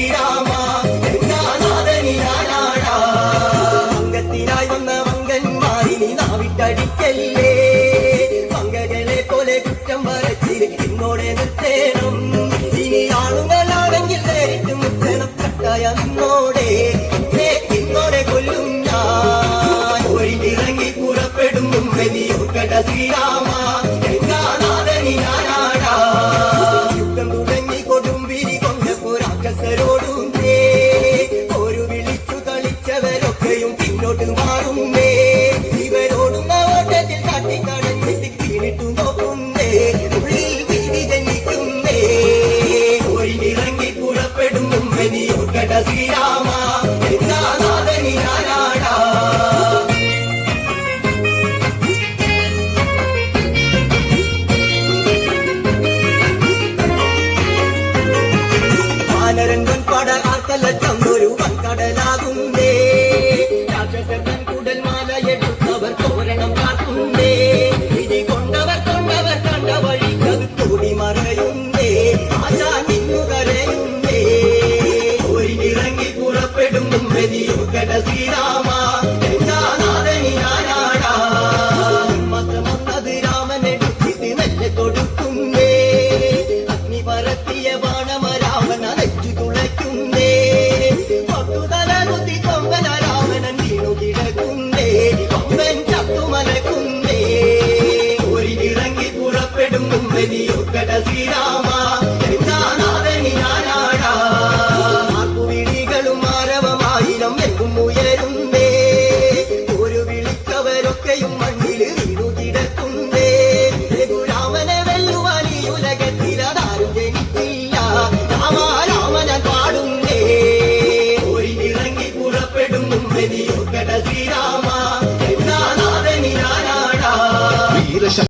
ശ്രീരാമ ഗംഗാനാഥനിനാടാ അംഗത്തിനായി വന്ന വങ്കന്മാരിനി നാവിട്ടടിക്കല്ലേ പങ്കകളെ പോലെ കുറ്റം പറച്ചിൽ ഇന്നോടെ നിർത്തേണം ഇനി ആളുകളാണെങ്കിൽ നേരിട്ട് മുത്തണം കട്ടായ നിന്നോടെ ഇന്നോടെ കൊല്ലും ഞാൻ ഒഴിഞ്ഞിറങ്ങി പുറപ്പെടും മുമ്പേ നീ ഓർക്കട ശ്രീരാമ ഗംഗാനാഥനിനാടാ യുദ്ധം തുടങ്ങി കൊടുമ്പിരി കൊണ്ടപ്പോ രാക്ഷസരോടും ഒരു വിളിച്ചു കളിച്ചവരൊക്കെയും പിന്നോട്ട് മാറുന്നേ ഇവരോടും ഓട്ടത്തിൽ തട്ടിക്കടഞ്ഞിട്ട് വീണിട്ടു നോക്കുന്നേ ഉള്ളിൽ ഭീതി ജനിക്കുന്നേ ഒഴിഞ്ഞിറങ്ങി പുറപ്പെടും മുമ്പേ നീ ഓർക്കട ശ്രീരാമ ഗംഗാനാഥനിനാടാ വാനരൻ പടകാർക്കലറ്റം ഒരു വൻകടലാകുന്നേ രാക്ഷസൻ കുടൽമാലയെടുത്തവർ തോരണം കാക്കുന്നേ വിധി കൊണ്ടവർ കണ്ട വഴിക്കത് കൂടി മറയുന്നേ ആശാൻ ഇന്നു കരയുന്നേ ഒഴിഞ്ഞിറങ്ങി പുറപ്പെടും മുമ്പേ നീ ഓർക്കട ശ്രീരാമ ഗംഗാനാഥനിനാടാ മതമൊന്നത് രാമനെടുത്തിട്ട് മെല്ലെ കൊടുക്കുന്നേ അഗ്നി പരത്തിയ ബാണമരാമൻ അലച്ചു തുളയ്ക്കുന്നേ പത്തുതല കുത്തി കൊമ്പന രാമനൻ വീണു കിടക്കുന്നേ കൊമ്പൻ ചത്തുമലക്കുന്നേ ഒരിറങ്ങി പുറപ്പെടും മുമ്പേ നീ ഓർക്കട ശ്രീരാമ